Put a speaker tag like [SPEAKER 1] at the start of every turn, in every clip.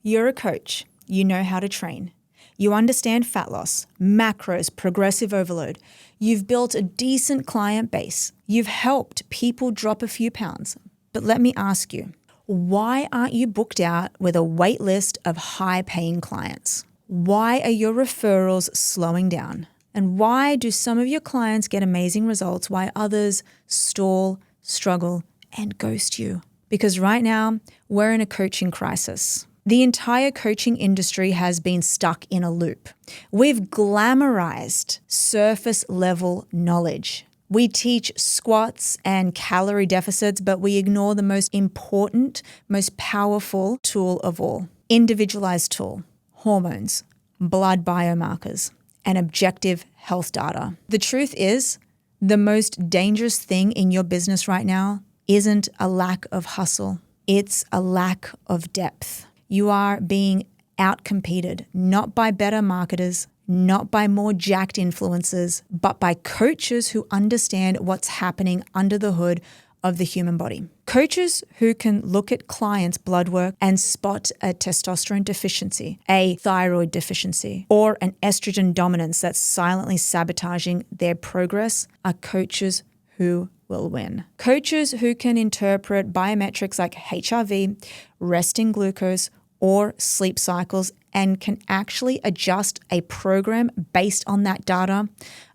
[SPEAKER 1] You're a coach. You know how to train. You understand fat loss, macros, progressive overload. You've built a decent client base. You've helped people drop a few pounds. But let me ask you, why aren't you booked out with a wait list of high-paying clients? Why are your referrals slowing down? And why do some of your clients get amazing results while others stall, struggle, and ghost you? Because right now, we're in a coaching crisis. The entire coaching industry has been stuck in a loop. We've glamorized surface level knowledge. We teach squats and calorie deficits, but we ignore the most important, most powerful tool of all. Individualized tool, hormones, blood biomarkers, and objective health data. The truth is, the most dangerous thing in your business right now isn't a lack of hustle. It's a lack of depth. You are being outcompeted, not by better marketers, not by more jacked influencers, but by coaches who understand what's happening under the hood of the human body. Coaches who can look at clients' blood work and spot a testosterone deficiency, a thyroid deficiency, or an estrogen dominance that's silently sabotaging their progress are coaches who will win. Coaches who can interpret biometrics like HRV, resting glucose, or sleep cycles and can actually adjust a program based on that data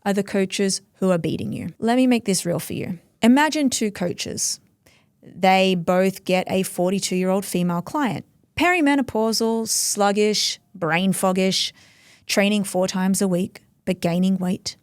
[SPEAKER 1] are the coaches who are beating you. Let me make this real for you. Imagine two coaches. They both get a 42-year-old female client. Perimenopausal, sluggish, brain foggish, training 4 times a week, but gaining weight.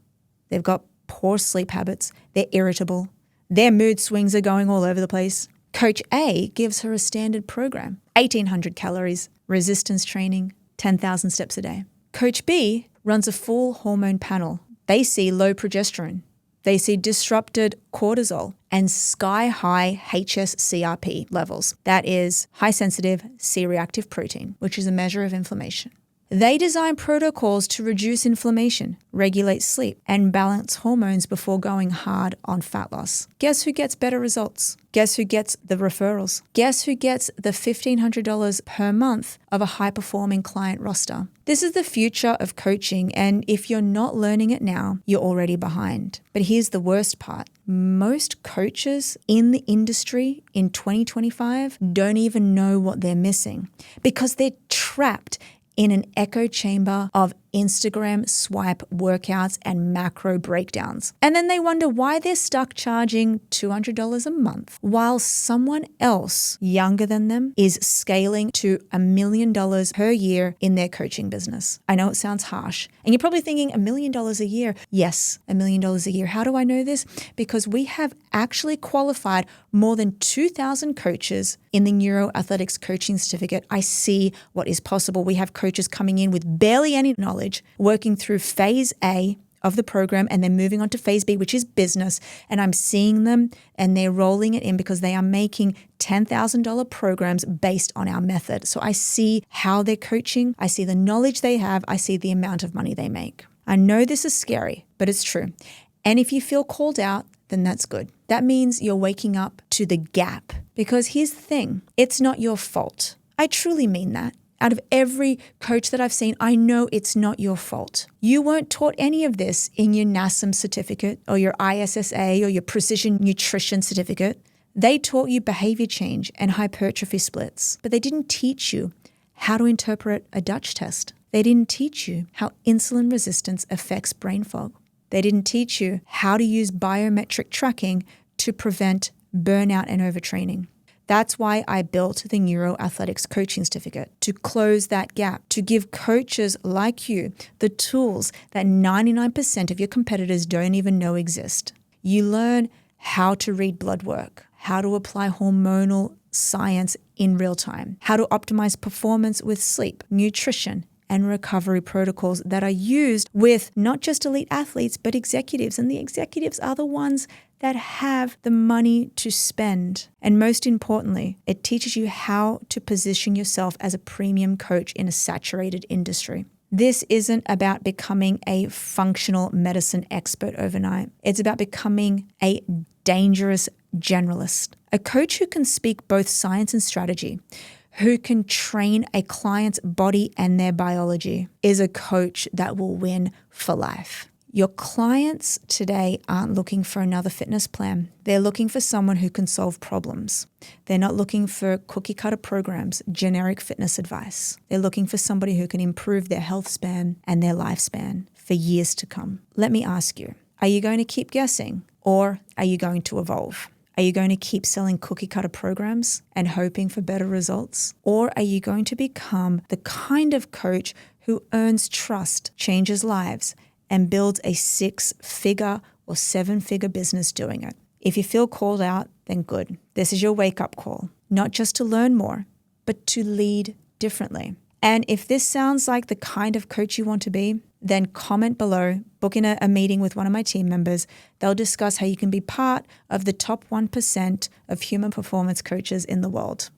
[SPEAKER 1] They've got poor sleep habits. They're irritable. Their mood swings are going all over the place. Coach A gives her a standard program, 1,800 calories, resistance training, 10,000 steps a day. Coach B runs a full hormone panel. They see low progesterone. They see disrupted cortisol and sky-high HSCRP levels. That is high-sensitive C-reactive protein, which is a measure of inflammation. They design protocols to reduce inflammation, regulate sleep, and balance hormones before going hard on fat loss. Guess who gets better results? Guess who gets the referrals? Guess who gets the $1,500 per month of a high-performing client roster? This is the future of coaching, and if you're not learning it now, you're already behind. But here's the worst part. Most coaches in the industry in 2025 don't even know what they're missing because they're trapped in an echo chamber of Instagram swipe workouts and macro breakdowns. And then they wonder why they're stuck charging $200 a month while someone else younger than them is scaling to $1 million per year in their coaching business. I know it sounds harsh. And you're probably thinking $1 million a year. Yes, $1 million a year. How do I know this? Because we have actually qualified more than 2,000 coaches in the Neuro Athletics Coaching Certificate. I see what is possible. We have coaches coming in with barely any knowledge, working through phase A of the program and then moving on to phase B, which is business. And I'm seeing them and they're rolling it in because they are making $10,000 programs based on our method. So I see how they're coaching. I see the knowledge they have. I see the amount of money they make. I know this is scary, but it's true. And if you feel called out, then that's good. That means you're waking up to the gap. Because here's the thing, it's not your fault. I truly mean that. Out of every coach that I've seen, I know it's not your fault. You weren't taught any of this in your NASM certificate or your ISSA or your precision nutrition certificate. They taught you behavior change and hypertrophy splits, but they didn't teach you how to interpret a Dutch test. They didn't teach you how insulin resistance affects brain fog. They didn't teach you how to use biometric tracking to prevent burnout and overtraining. That's why I built the Neuro Athletics Coaching Certificate, to close that gap, to give coaches like you the tools that 99% of your competitors don't even know exist. You learn how to read blood work, how to apply hormonal science in real time, how to optimize performance with sleep, nutrition, and recovery protocols that are used with not just elite athletes, but executives. And the executives are the ones that have the money to spend. And most importantly, it teaches you how to position yourself as a premium coach in a saturated industry. This isn't about becoming a functional medicine expert overnight. It's about becoming a dangerous generalist, a coach who can speak both science and strategy, who can train a client's body and their biology is a coach that will win for life. Your clients today aren't looking for another fitness plan. They're looking for someone who can solve problems. They're not looking for cookie cutter programs, generic fitness advice. They're looking for somebody who can improve their health span and their lifespan for years to come. Let me ask you, are you going to keep guessing or are you going to evolve? Are you going to keep selling cookie cutter programs and hoping for better results? Or are you going to become the kind of coach who earns trust, changes lives, and builds a 6-figure or 7-figure business doing it? If you feel called out, then good. This is your wake-up call, not just to learn more, but to lead differently. And if this sounds like the kind of coach you want to be, then comment below, book in a meeting with one of my team members. They'll discuss how you can be part of the top 1% of human performance coaches in the world.